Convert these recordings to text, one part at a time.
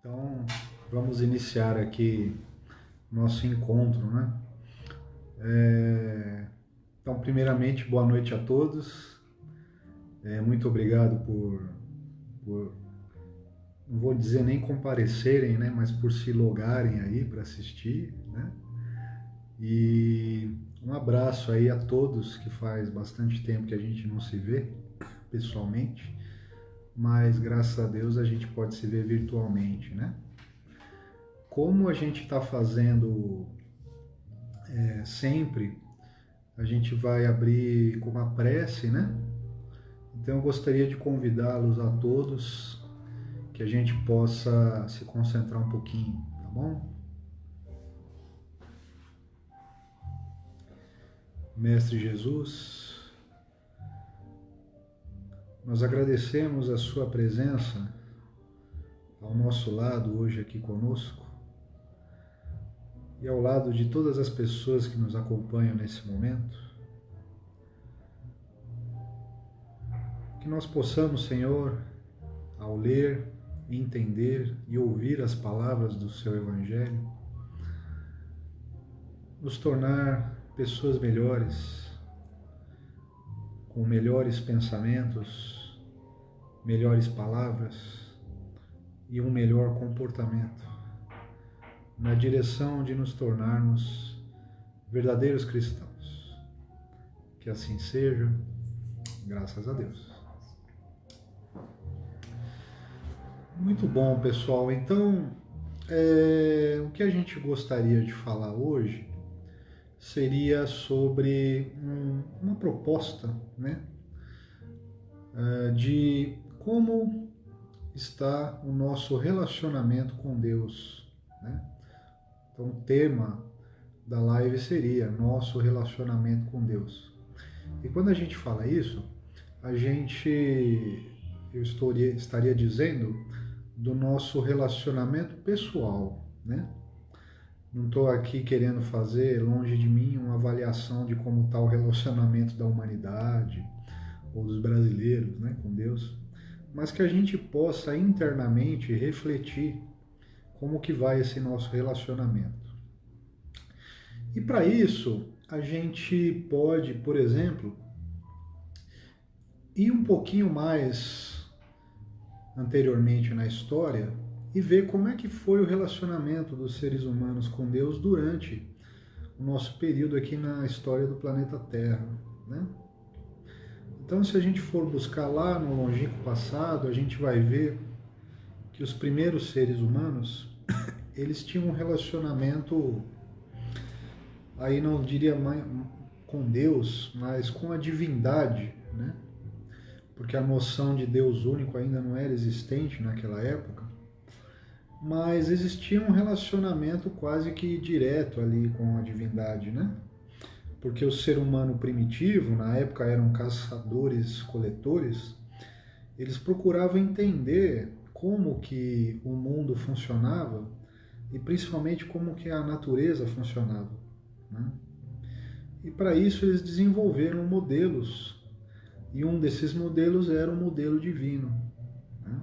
Então, vamos iniciar aqui nosso encontro, né? Então, primeiramente, boa noite a todos. Muito obrigado por, não vou dizer nem comparecerem, né? Mas por se logarem aí para assistir, né? E um abraço aí a todos, que faz bastante tempo que a gente não se vê pessoalmente, mas graças a Deus a gente pode se ver virtualmente, né? Como a gente está fazendo sempre, a gente vai abrir com uma prece, né? Então eu gostaria de convidá-los a todos que a gente possa se concentrar um pouquinho, tá bom? Mestre Jesus, nós agradecemos a sua presença ao nosso lado hoje aqui conosco e ao lado de todas as pessoas que nos acompanham nesse momento. Que nós possamos, Senhor, ao ler, entender e ouvir as palavras do seu Evangelho, nos tornar pessoas melhores, com melhores pensamentos, melhores palavras e um melhor comportamento, na direção de nos tornarmos verdadeiros cristãos. Que assim seja, graças a Deus. Muito bom, pessoal. Então, o que a gente gostaria de falar hoje seria sobre uma proposta, né, de como está o nosso relacionamento com Deus, né? Então, o tema da live seria nosso relacionamento com Deus. E quando a gente fala isso, estaria dizendo do nosso relacionamento pessoal, né? Não estou aqui querendo fazer, longe de mim, uma avaliação de como está o relacionamento da humanidade ou dos brasileiros, né, com Deus, mas que a gente possa internamente refletir como que vai esse nosso relacionamento. E para isso, a gente pode, por exemplo, ir um pouquinho mais anteriormente na história e ver como é que foi o relacionamento dos seres humanos com Deus durante o nosso período aqui na história do planeta Terra, né? Então, se a gente for buscar lá no longínquo passado, a gente vai ver que os primeiros seres humanos, eles tinham um relacionamento, aí não diria mais com Deus, mas com a divindade, né? Porque a noção de Deus único ainda não era existente naquela época, mas existia um relacionamento quase que direto ali com a divindade, né? Porque o ser humano primitivo, na época eram caçadores-coletores, eles procuravam entender como que o mundo funcionava e principalmente como que a natureza funcionava, né? E para isso eles desenvolveram modelos, e um desses modelos era o modelo divino, né?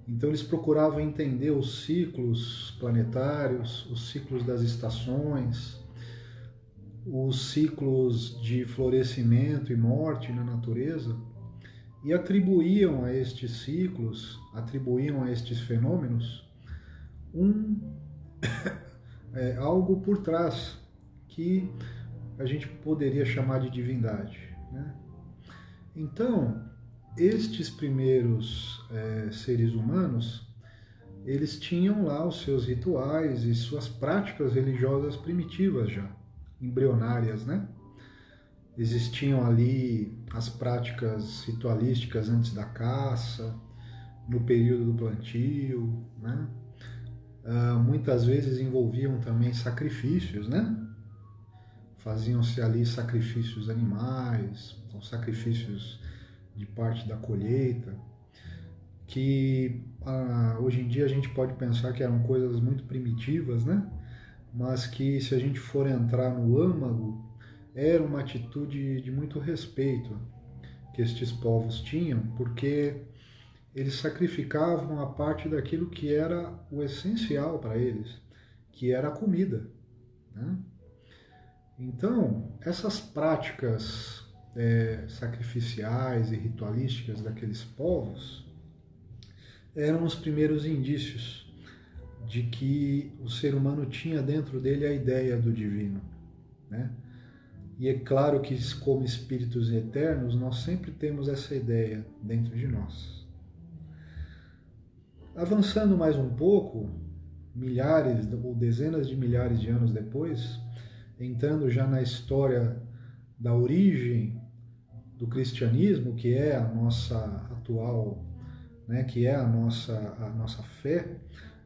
Então eles procuravam entender os ciclos planetários, os ciclos das estações, os ciclos de florescimento e morte na natureza, e atribuíam a estes ciclos, atribuíam a estes fenômenos um algo por trás que a gente poderia chamar de divindade, né? Então, estes primeiros seres humanos, eles tinham lá os seus rituais e suas práticas religiosas primitivas já, embrionárias, né? Existiam ali as práticas ritualísticas antes da caça, no período do plantio, né? Muitas vezes envolviam também sacrifícios, né? Faziam-se ali sacrifícios animais, ou sacrifícios de parte da colheita, que hoje em dia a gente pode pensar que eram coisas muito primitivas, né? Mas que, se a gente for entrar no âmago, era uma atitude de muito respeito que estes povos tinham, porque eles sacrificavam a parte daquilo que era o essencial para eles, que era a comida, né? Então, essas práticas sacrificiais e ritualísticas daqueles povos eram os primeiros indícios de que o ser humano tinha dentro dele a ideia do divino, né? E é claro que, como espíritos eternos, nós sempre temos essa ideia dentro de nós. Avançando mais um pouco, milhares ou dezenas de milhares de anos depois, entrando já na história da origem do cristianismo, que é a nossa atual, né, que é a nossa fé,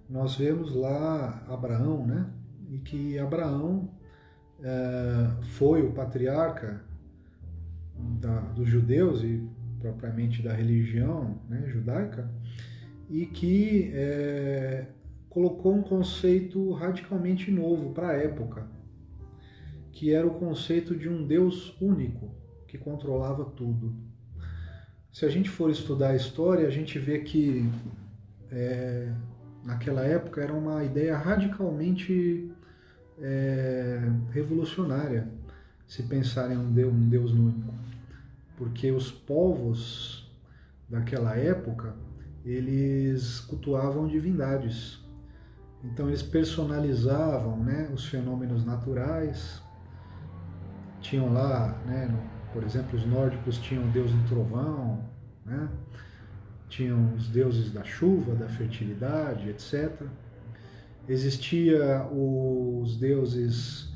nós vemos lá Abraão, né, e que Abraão foi o patriarca dos judeus e propriamente da religião, né, judaica, e que colocou um conceito radicalmente novo para a época, que era o conceito de um Deus único que controlava tudo. Se a gente for estudar a história, a gente vê que naquela época era uma ideia radicalmente revolucionária se pensar em um Deus único, porque os povos daquela época eles cultuavam divindades, então eles personalizavam, né, os fenômenos naturais. Tinham lá, né, por exemplo, os nórdicos tinham o deus do trovão, né, tinham os deuses da chuva, da fertilidade, etc. Existia os deuses,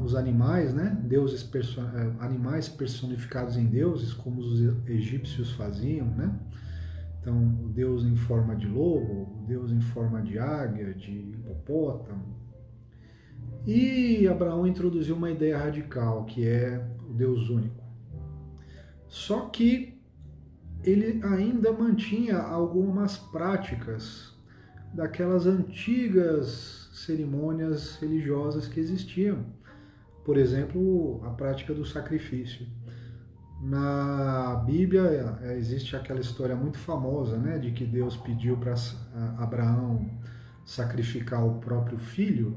os animais, né? Deuses animais personificados em deuses, como os egípcios faziam, né? Então, o deus em forma de lobo, o deus em forma de águia, de hipopótamo. E Abraão introduziu uma ideia radical, que é o Deus único. Só que ele ainda mantinha algumas práticas daquelas antigas cerimônias religiosas que existiam. Por exemplo, a prática do sacrifício. Na Bíblia existe aquela história muito famosa, né, de que Deus pediu para Abraão sacrificar o próprio filho,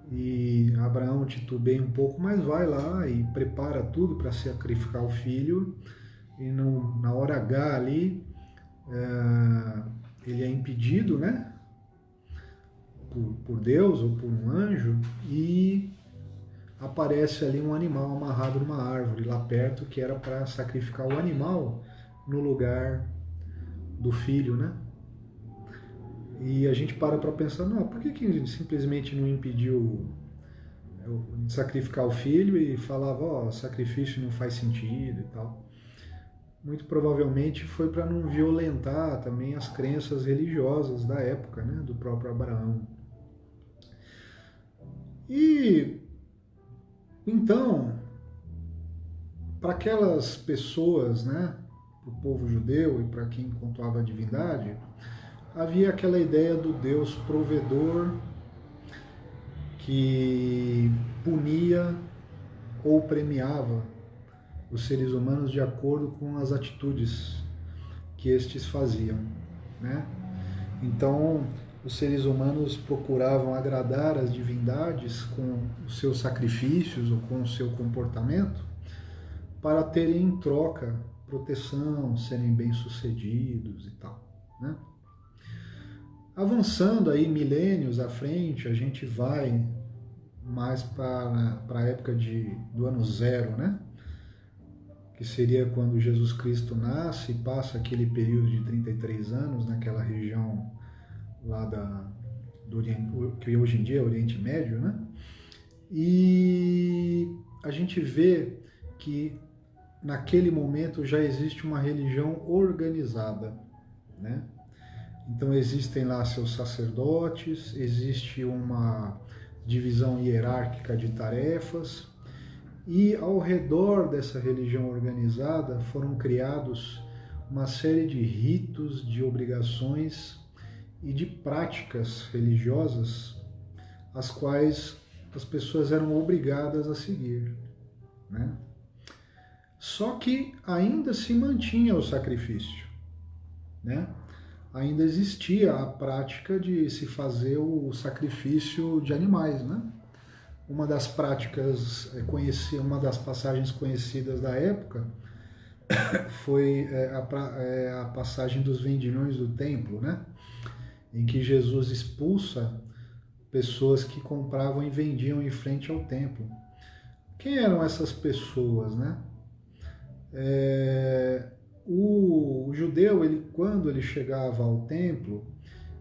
e Abraão titubeia um pouco, mas vai lá e prepara tudo para sacrificar o filho, e na hora H ali ele é impedido, né, por Deus ou por um anjo, e aparece ali um animal amarrado numa árvore lá perto, que era para sacrificar o animal no lugar do filho, né? E a gente para pensar, não, por que ele simplesmente não impediu de sacrificar o filho e falava, ó, sacrifício não faz sentido e tal? Muito provavelmente foi para não violentar também as crenças religiosas da época, né, do próprio Abraão. E então, para aquelas pessoas, né, para o povo judeu e para quem cultuava a divindade, havia aquela ideia do Deus provedor que punia ou premiava os seres humanos de acordo com as atitudes que estes faziam, né? Então, os seres humanos procuravam agradar as divindades com os seus sacrifícios ou com o seu comportamento para terem em troca proteção, serem bem-sucedidos e tal, né? Avançando aí milênios à frente, a gente vai mais para a época do ano zero, né? Que seria quando Jesus Cristo nasce e passa aquele período de 33 anos naquela região lá do Oriente, que hoje em dia é Oriente Médio, né? E a gente vê que naquele momento já existe uma religião organizada, né? Então existem lá seus sacerdotes, existe uma divisão hierárquica de tarefas, e ao redor dessa religião organizada foram criados uma série de ritos, de obrigações e de práticas religiosas, as quais as pessoas eram obrigadas a seguir, né? Só que ainda se mantinha o sacrifício, né, ainda existia a prática de se fazer o sacrifício de animais, né? Uma das práticas uma das passagens conhecidas da época foi a passagem dos vendilhões do templo, né? Em que Jesus expulsa pessoas que compravam e vendiam em frente ao templo. Quem eram essas pessoas, né? O judeu, quando ele chegava ao templo,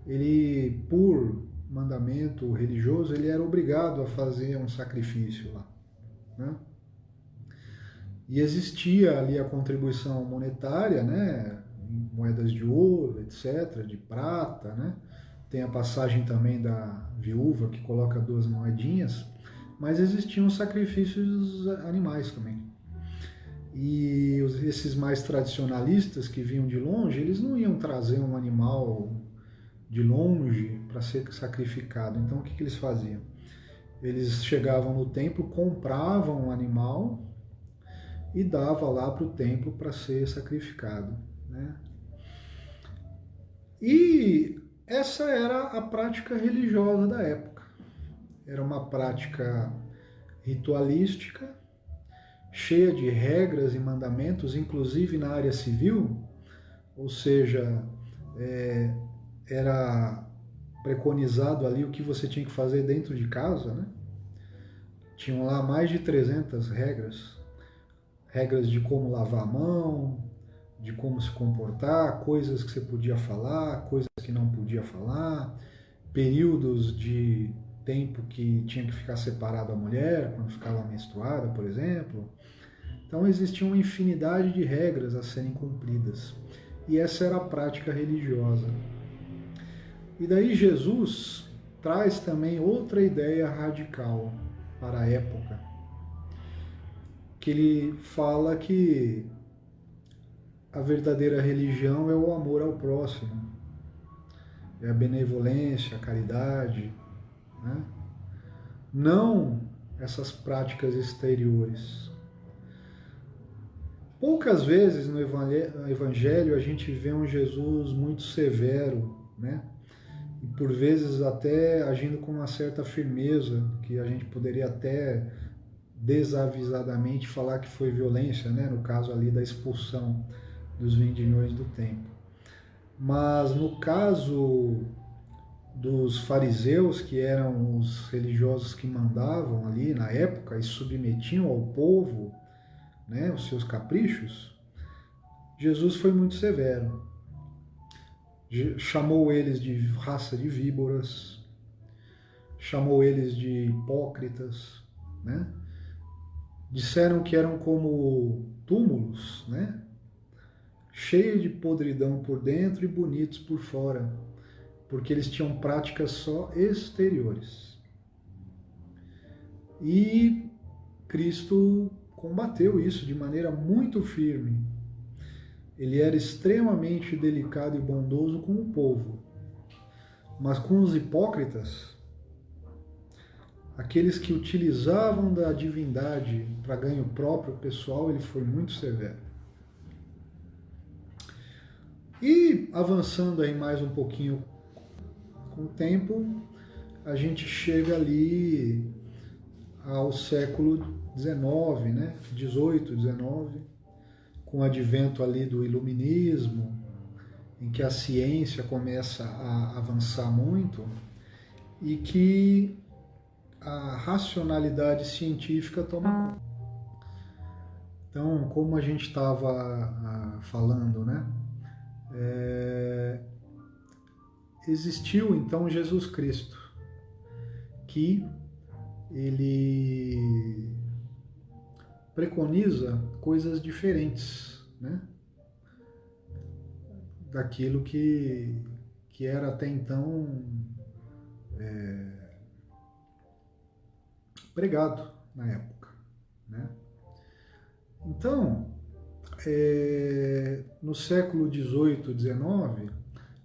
ele, por mandamento religioso, ele era obrigado a fazer um sacrifício lá, né? E existia ali a contribuição monetária, né? Moedas de ouro, etc., de prata, né? Tem a passagem também da viúva que coloca 2 moedinhas, mas existiam sacrifícios animais também. E esses mais tradicionalistas que vinham de longe, eles não iam trazer um animal de longe para ser sacrificado. Então o que eles faziam? Eles chegavam no templo, compravam um animal e davam lá para o templo para ser sacrificado, né? E essa era a prática religiosa da época. Era uma prática ritualística, cheia de regras e mandamentos, inclusive na área civil, ou seja, era preconizado ali o que você tinha que fazer dentro de casa, né? Tinham lá mais de 300 regras, regras de como lavar a mão, de como se comportar, coisas que você podia falar, coisas que não podia falar, períodos de tempo que tinha que ficar separado a mulher, quando ficava menstruada, por exemplo. Então existia uma infinidade de regras a serem cumpridas. E essa era a prática religiosa. E daí Jesus traz também outra ideia radical para a época, que ele fala que a verdadeira religião é o amor ao próximo, é a benevolência, a caridade, né? Não essas práticas exteriores. Poucas vezes no Evangelho a gente vê um Jesus muito severo, né? E por vezes até agindo com uma certa firmeza, que a gente poderia até desavisadamente falar que foi violência, né? No caso ali da expulsão dos vendilhões do templo. Mas no caso dos fariseus, que eram os religiosos que mandavam ali na época e submetiam ao povo, né, os seus caprichos, Jesus foi muito severo. Chamou eles de raça de víboras, chamou eles de hipócritas, né? Disseram que eram como túmulos, né? Cheios de podridão por dentro e bonitos por fora, porque eles tinham práticas só exteriores. E Cristo combateu isso de maneira muito firme. Ele era extremamente delicado e bondoso com o povo, mas com os hipócritas, aqueles que utilizavam da divindade para ganho próprio pessoal, ele foi muito severo. E avançando aí mais um pouquinho com o tempo, a gente chega ali ao século XIX, né? 18, 19, com o advento ali do iluminismo, em que a ciência começa a avançar muito e que a racionalidade científica toma conta. Então, como a gente estava falando, né? Existiu então Jesus Cristo, que ele preconiza coisas diferentes, né? Daquilo que era até então pregado na época, né? Então, no século XVIII, XIX,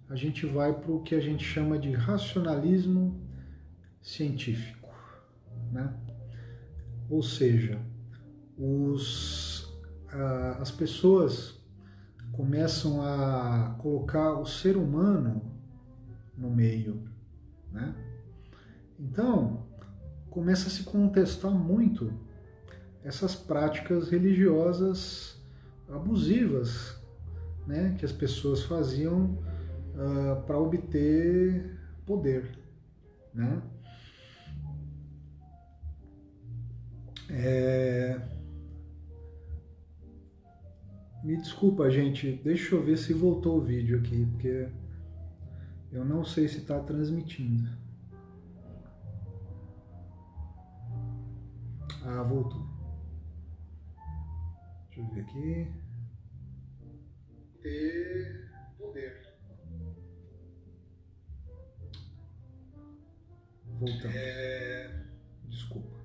a gente vai para o que a gente chama de racionalismo científico, né? Ou seja, as pessoas começam a colocar o ser humano no meio, né? Então, começa a se contestar muito essas práticas religiosas abusivas, né, que as pessoas faziam para obter poder, né? Me desculpa, gente, deixa eu ver se voltou o vídeo aqui, porque eu não sei se está transmitindo. Ah, voltou. Deixa eu ver aqui. Ter poder. Voltando. Desculpa.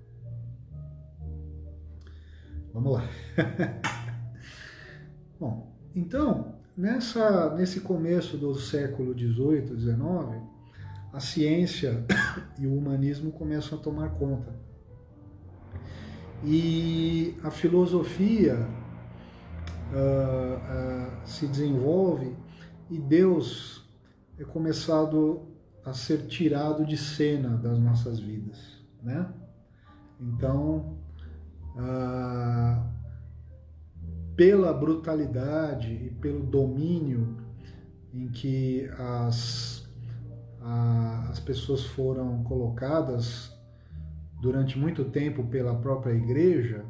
Vamos lá. Bom, então, nesse começo do século XVIII, XIX, a ciência e o humanismo começam a tomar conta. E a filosofia se desenvolve e Deus é começado a ser tirado de cena das nossas vidas, né? Então, pela brutalidade e pelo domínio em que as pessoas foram colocadas durante muito tempo pela própria igreja,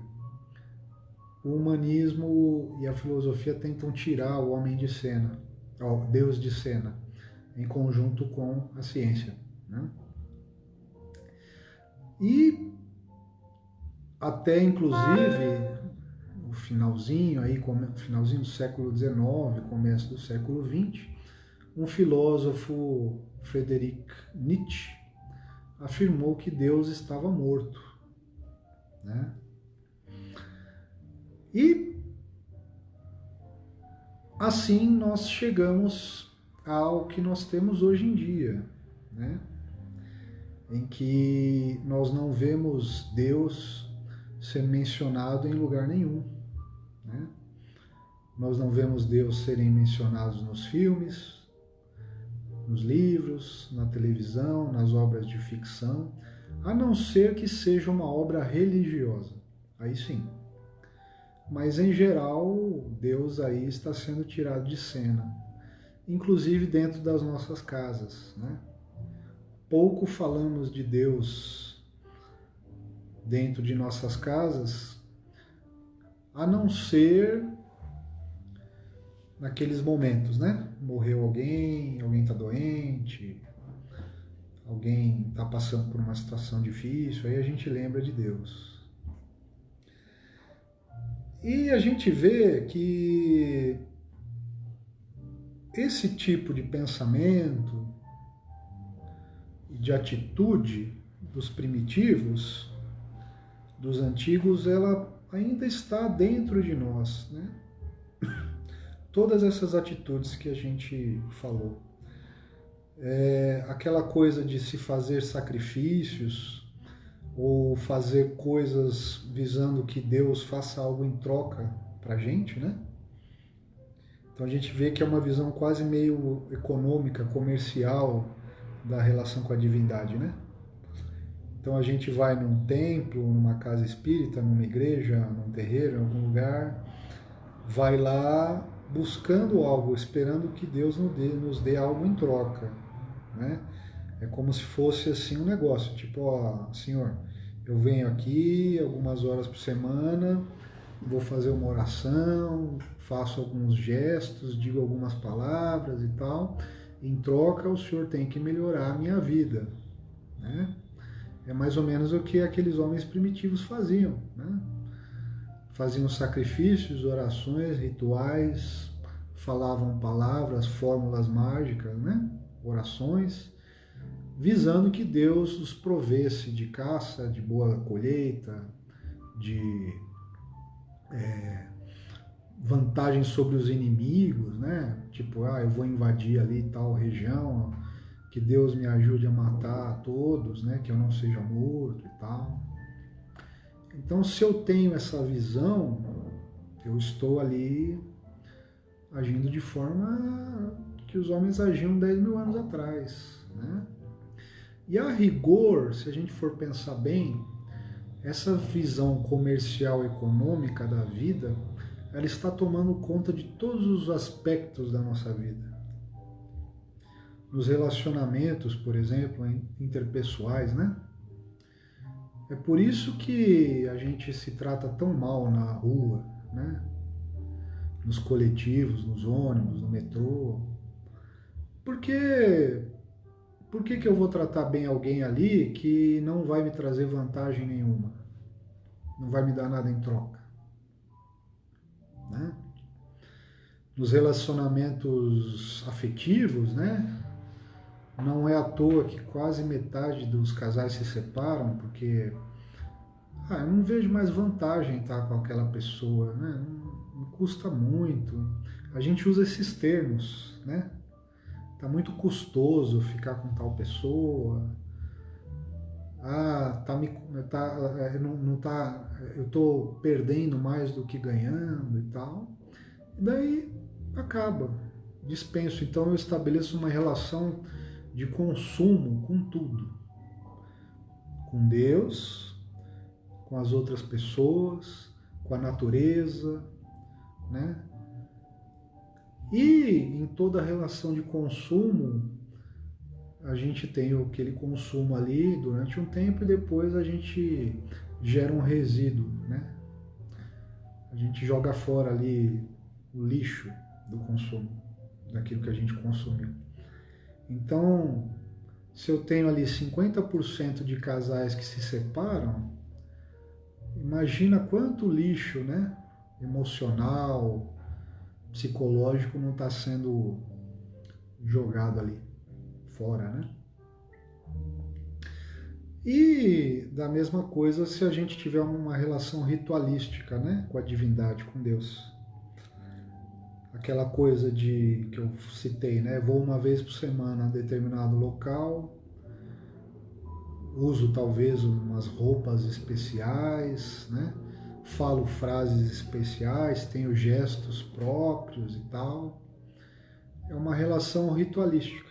o humanismo e a filosofia tentam tirar o homem de cena, Deus de cena, em conjunto com a ciência, né? E até inclusive o finalzinho do século XIX, começo do século XX, um filósofo, Friedrich Nietzsche, afirmou que Deus estava morto, né? E assim nós chegamos ao que nós temos hoje em dia, né? Em que nós não vemos Deus ser mencionado em lugar nenhum, né? Nós não vemos Deus serem mencionados nos filmes, nos livros, na televisão, nas obras de ficção, a não ser que seja uma obra religiosa. Aí sim. Mas em geral, Deus aí está sendo tirado de cena, inclusive dentro das nossas casas, né? Pouco falamos de Deus dentro de nossas casas, a não ser naqueles momentos, né? Morreu alguém está doente, alguém está passando por uma situação difícil, aí a gente lembra de Deus. E a gente vê que esse tipo de pensamento, de atitude dos primitivos, dos antigos, ela ainda está dentro de nós, né? Todas essas atitudes que a gente falou. Aquela coisa de se fazer sacrifícios ou fazer coisas visando que Deus faça algo em troca pra gente, né? Então a gente vê que é uma visão quase meio econômica, comercial da relação com a divindade, né? Então a gente vai num templo, numa casa espírita, numa igreja, num terreiro, em algum lugar, vai lá buscando algo, esperando que Deus nos dê algo em troca, né? É como se fosse assim um negócio, tipo, ó, Senhor, eu venho aqui algumas horas por semana, vou fazer uma oração, faço alguns gestos, digo algumas palavras e tal, em troca o Senhor tem que melhorar a minha vida, né? É mais ou menos o que aqueles homens primitivos faziam, né? Faziam sacrifícios, orações, rituais, falavam palavras, fórmulas mágicas, né? Orações, visando que Deus os provesse de caça, de boa colheita, de vantagem sobre os inimigos, né? Tipo, eu vou invadir ali tal região, que Deus me ajude a matar todos, né? Que eu não seja morto e tal. Então, se eu tenho essa visão, eu estou ali agindo de forma que os homens agiam 10 mil anos atrás, né? E a rigor, se a gente for pensar bem, essa visão comercial econômica da vida, ela está tomando conta de todos os aspectos da nossa vida. Nos relacionamentos, por exemplo, interpessoais, né? É por isso que a gente se trata tão mal na rua, né? Nos coletivos, nos ônibus, no metrô. Porque por que eu vou tratar bem alguém ali que não vai me trazer vantagem nenhuma? Não vai me dar nada em troca, né? Nos relacionamentos afetivos, né? Não é à toa que quase metade dos casais se separam porque eu não vejo mais vantagem em estar com aquela pessoa, né? Não custa muito. A gente usa esses termos, né? Tá muito custoso ficar com tal pessoa. Eu tô perdendo mais do que ganhando e tal. E daí acaba. Dispenso. Então eu estabeleço uma relação de consumo com tudo. Com Deus, com as outras pessoas, com a natureza, né? E em toda relação de consumo, a gente tem aquele consumo ali durante um tempo e depois a gente gera um resíduo, né? A gente joga fora ali o lixo do consumo, daquilo que a gente consumiu. Então, se eu tenho ali 50% de casais que se separam, imagina quanto lixo, né? Emocional, psicológico não está sendo jogado ali fora, né? E da mesma coisa se a gente tiver uma relação ritualística, né, com a divindade, com Deus. Aquela coisa que eu citei, né, vou uma vez por semana a determinado local, uso talvez umas roupas especiais, né, falo frases especiais, tenho gestos próprios e tal. É uma relação ritualística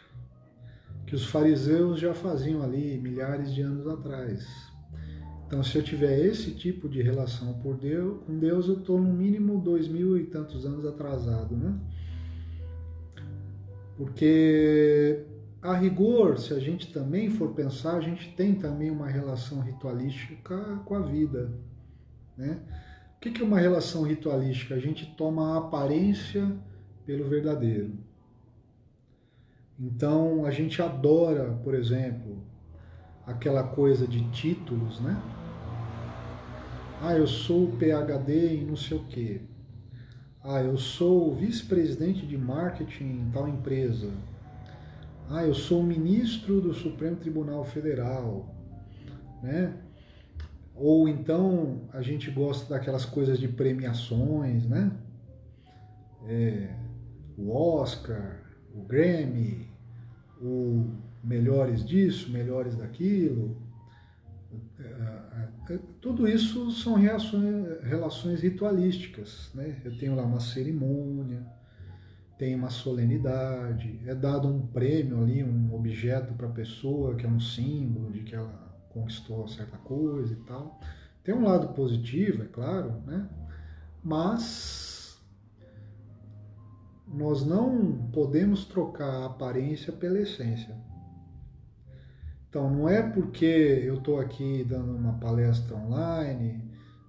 que os fariseus já faziam ali milhares de anos atrás. Então, se eu tiver esse tipo de relação com Deus, eu estou no mínimo 2000 e tantos anos atrasado, né? Porque, a rigor, se a gente também for pensar, a gente tem também uma relação ritualística com a vida, né? O que é uma relação ritualística? A gente toma a aparência pelo verdadeiro. Então, a gente adora, por exemplo, aquela coisa de títulos, né? Eu sou PhD em não sei o quê. Eu sou vice-presidente de marketing em tal empresa. Eu sou ministro do Supremo Tribunal Federal, né? Ou então a gente gosta daquelas coisas de premiações, né? O Oscar, o Grammy, o melhores disso, melhores daquilo. Tudo isso são relações ritualísticas, né? Eu tenho lá uma cerimônia, tem uma solenidade, é dado um prêmio ali, um objeto para a pessoa que é um símbolo de que ela conquistou certa coisa e tal. Tem um lado positivo, é claro, né? Mas nós não podemos trocar a aparência pela essência. Então, não é porque eu estou aqui dando uma palestra online,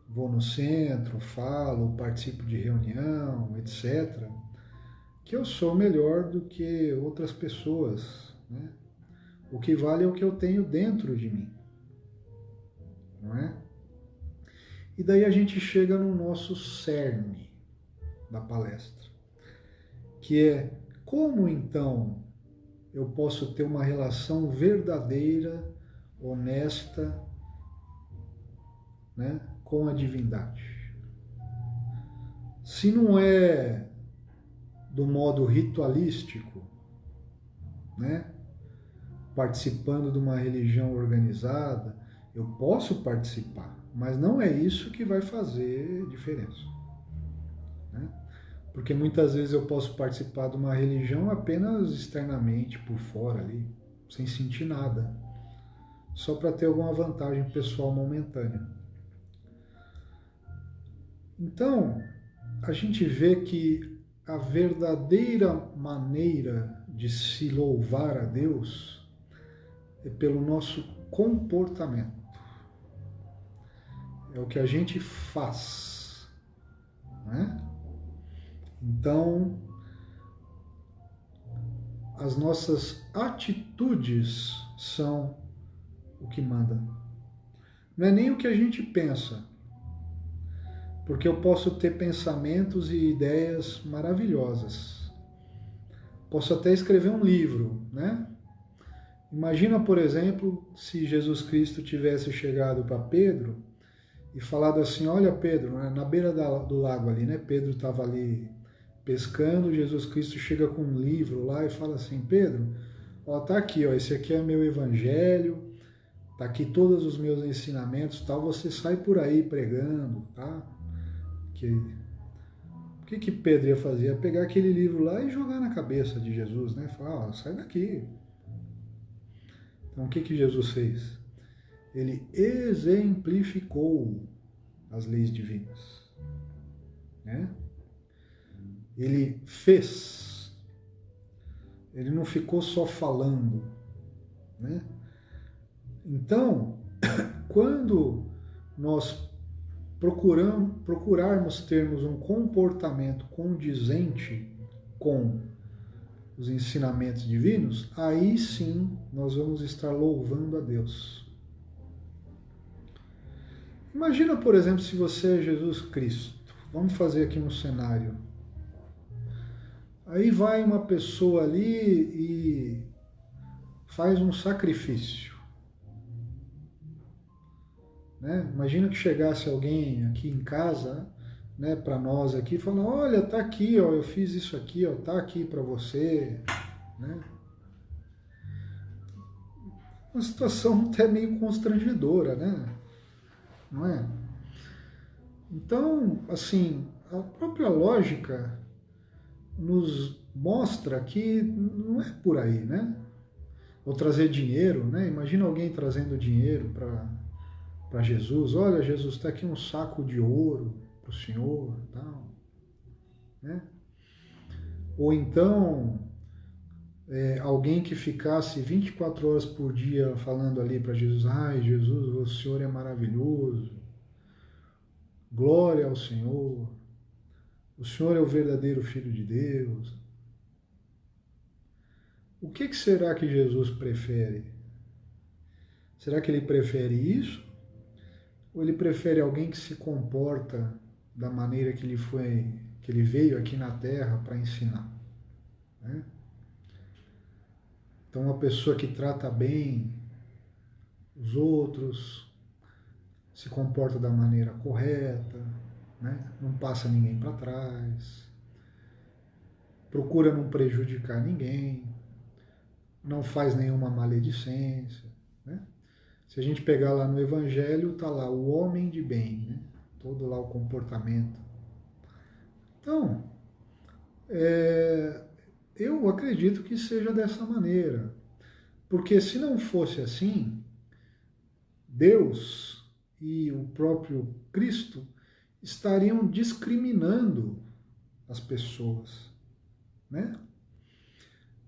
vou no centro, falo, participo de reunião, etc., que eu sou melhor do que outras pessoas, né? O que vale é o que eu tenho dentro de mim, não é? E daí a gente chega no nosso cerne da palestra, que é como então eu posso ter uma relação verdadeira, honesta, né, com a divindade. Se não é do modo ritualístico, né, participando de uma religião organizada, eu posso participar, mas não é isso que vai fazer diferença, né? Porque muitas vezes eu posso participar de uma religião apenas externamente, por fora ali, sem sentir nada, só para ter alguma vantagem pessoal momentânea. Então, a gente vê que a verdadeira maneira de se louvar a Deus é pelo nosso comportamento. É o que a gente faz, né? Então, as nossas atitudes são o que manda. Não é nem o que a gente pensa, porque eu posso ter pensamentos e ideias maravilhosas. Posso até escrever um livro, né? Imagina, por exemplo, se Jesus Cristo tivesse chegado para Pedro e falado assim: olha, Pedro, na beira do lago ali, né? Pedro estava ali pescando, Jesus Cristo chega com um livro lá e fala assim: Pedro, ó, tá aqui, ó, esse aqui é meu evangelho, tá aqui todos os meus ensinamentos, tal, você sai por aí pregando, tá? O que Pedro ia fazer? Ia pegar aquele livro lá e jogar na cabeça de Jesus, né? Falar: ó, sai daqui. Então o que Jesus fez? Ele exemplificou as leis divinas, né? Ele fez. Ele não ficou só falando, né? Então, quando nós procurarmos termos um comportamento condizente com os ensinamentos divinos, aí sim nós vamos estar louvando a Deus. Imagina, por exemplo, se você é Jesus Cristo. Vamos fazer aqui um cenário. Aí vai uma pessoa ali e faz um sacrifício, né? Imagina que chegasse alguém aqui em casa, né, para nós aqui, e falar: olha, tá aqui, ó, eu fiz isso aqui, ó, tá aqui para você, né? Uma situação até meio constrangedora, né? Não é? Então, assim, a própria lógica nos mostra que não é por aí, né? Ou trazer dinheiro, né? Imagina alguém trazendo dinheiro para Jesus. Olha, Jesus, está aqui um saco de ouro para o Senhor, tal, né? Ou então alguém que ficasse 24 horas por dia falando ali para Jesus: ai, Jesus, o Senhor é maravilhoso, glória ao Senhor, o Senhor é o verdadeiro Filho de Deus. O que será que Jesus prefere? Será que ele prefere isso? Ou ele prefere alguém que se comporta da maneira que que ele veio aqui na Terra para ensinar, né? Então, uma pessoa que trata bem os outros, se comporta da maneira correta, né? Não passa ninguém para trás, procura não prejudicar ninguém, não faz nenhuma maledicência, né? Se a gente pegar lá no Evangelho, tá lá o homem de bem, né? Todo lá o comportamento. Então, eu acredito que seja dessa maneira, porque se não fosse assim, Deus e o próprio Cristo estariam discriminando as pessoas, né?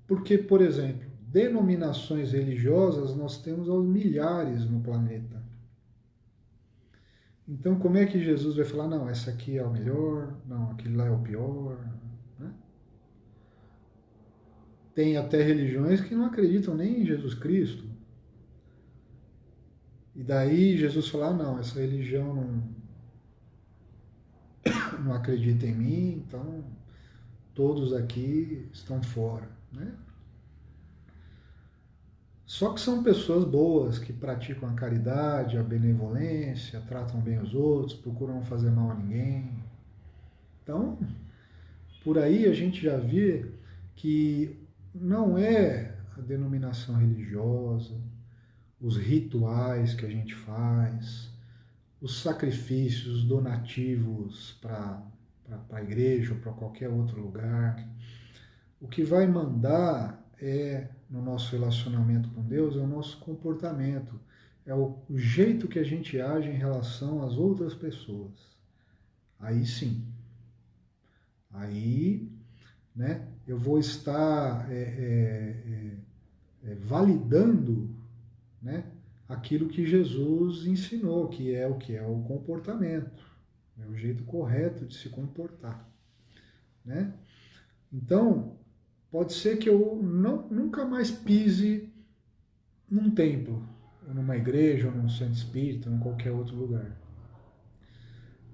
Porque, por exemplo, denominações religiosas nós temos aos milhares no planeta. Então, como é que Jesus vai falar: não, essa aqui é o melhor, não, aquele lá é o pior, né? Tem até religiões que não acreditam nem em Jesus Cristo. E daí Jesus fala: ah, não, essa religião não acredita em mim, então todos aqui estão fora, né? Só que são pessoas boas, que praticam a caridade, a benevolência, tratam bem os outros, procuram não fazer mal a ninguém. Então, por aí a gente já vê que não é a denominação religiosa, os rituais que a gente faz, os sacrifícios, os donativos para para a igreja ou para qualquer outro lugar. O que vai mandar no nosso relacionamento com Deus, é o nosso comportamento, é o jeito que a gente age em relação às outras pessoas. Aí sim, aí, né, eu vou estar validando, né, aquilo que Jesus ensinou, que é o comportamento, é o jeito correto de se comportar, né? Então, pode ser que eu nunca mais pise num templo, ou numa igreja, ou num centro espírita, ou em qualquer outro lugar.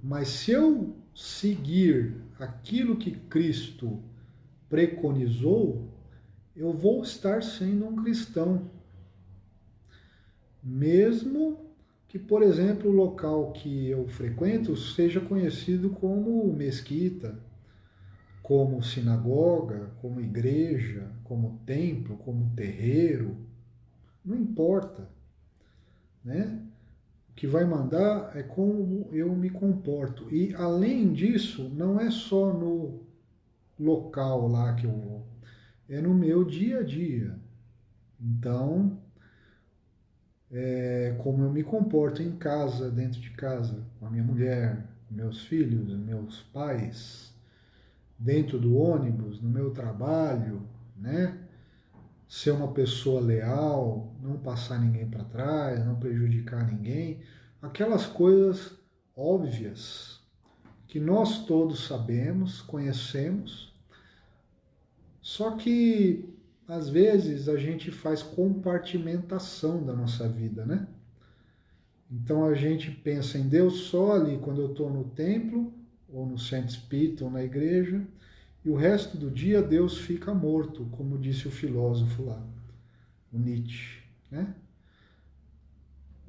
Mas se eu seguir aquilo que Cristo preconizou, eu vou estar sendo um cristão. Mesmo que, por exemplo, o local que eu frequento seja conhecido como mesquita, como sinagoga, como igreja, como templo, como terreiro, não importa, né? O que vai mandar é como eu me comporto. E além disso, não é só no local lá que eu vou, é no meu dia a dia. Então, como eu me comporto em casa, dentro de casa, com a minha mulher, meus filhos, meus pais, dentro do ônibus, no meu trabalho, né? Ser uma pessoa leal, não passar ninguém para trás, não prejudicar ninguém, aquelas coisas óbvias que nós todos sabemos, conhecemos, só que às vezes a gente faz compartimentação da nossa vida, né? Então a gente pensa em Deus só ali quando eu estou no templo, ou no centro espírita, ou na igreja, e o resto do dia Deus fica morto, como disse o filósofo lá, o Nietzsche, né?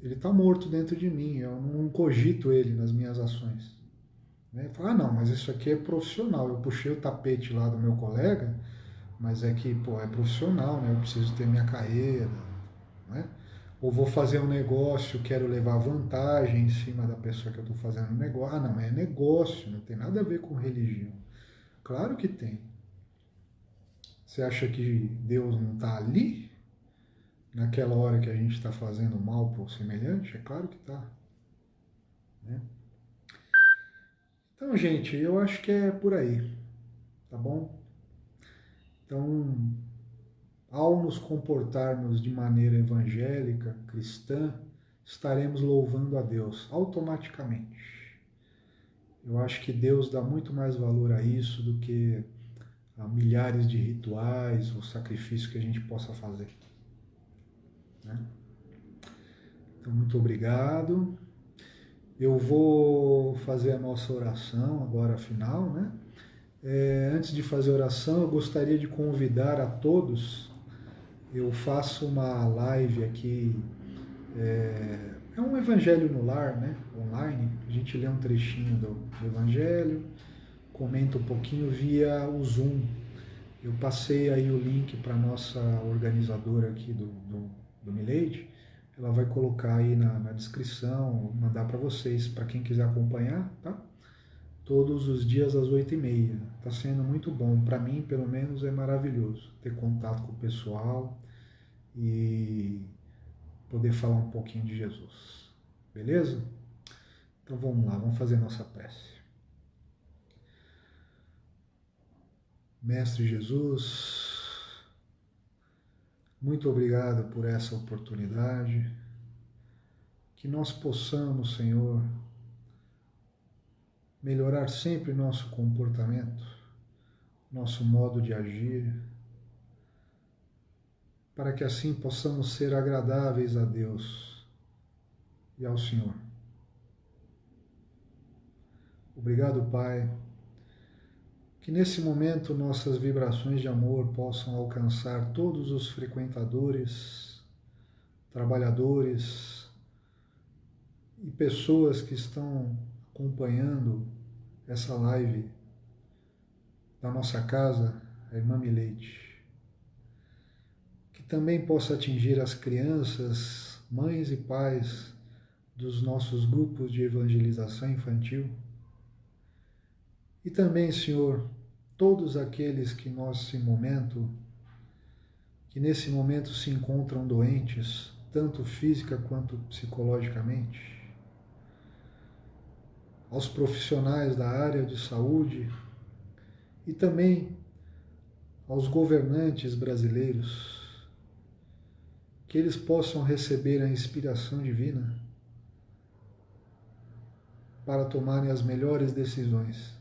Ele está morto dentro de mim, eu não cogito ele nas minhas ações. Né? Fala, não, mas isso aqui é profissional, eu puxei o tapete lá do meu colega, mas é que, pô, é profissional, né? Eu preciso ter minha carreira, né? Ou vou fazer um negócio, quero levar vantagem em cima da pessoa que eu estou fazendo um negócio. Ah, não, é negócio, não tem nada a ver com religião. Claro que tem. Você acha que Deus não está ali? Naquela hora que a gente está fazendo mal para o semelhante? É claro que está. Né? Então, gente, eu acho que é por aí, tá bom? Então, ao nos comportarmos de maneira evangélica, cristã, estaremos louvando a Deus automaticamente. Eu acho que Deus dá muito mais valor a isso do que a milhares de rituais ou sacrifícios que a gente possa fazer. Né? Então, muito obrigado. Eu vou fazer a nossa oração agora, final, né? Antes de fazer a oração, eu gostaria de convidar a todos. Eu faço uma live aqui, é um Evangelho no Lar, né? Online. A gente lê um trechinho do Evangelho, comenta um pouquinho via o Zoom. Eu passei aí o link para a nossa organizadora aqui do Milady. Ela vai colocar aí na descrição, mandar para vocês, para quem quiser acompanhar, tá? Todos os dias às 8h30. Está sendo muito bom. Para mim, pelo menos, é maravilhoso ter contato com o pessoal e poder falar um pouquinho de Jesus. Beleza? Então vamos lá, vamos fazer nossa prece. Mestre Jesus, muito obrigado por essa oportunidade. Que nós possamos, Senhor, melhorar sempre nosso comportamento, nosso modo de agir, para que assim possamos ser agradáveis a Deus e ao Senhor. Obrigado, Pai, que nesse momento nossas vibrações de amor possam alcançar todos os frequentadores, trabalhadores e pessoas que estão acompanhando essa live da nossa casa, a Irmã Milady. Que também possa atingir as crianças, mães e pais dos nossos grupos de evangelização infantil E também, Senhor, todos aqueles que nesse momento se encontram doentes, tanto física quanto psicologicamente, aos profissionais da área de saúde e também aos governantes brasileiros, que eles possam receber a inspiração divina para tomarem as melhores decisões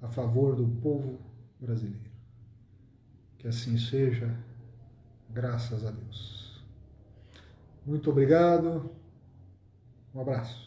a favor do povo brasileiro. Que assim seja, graças a Deus. Muito obrigado, um abraço.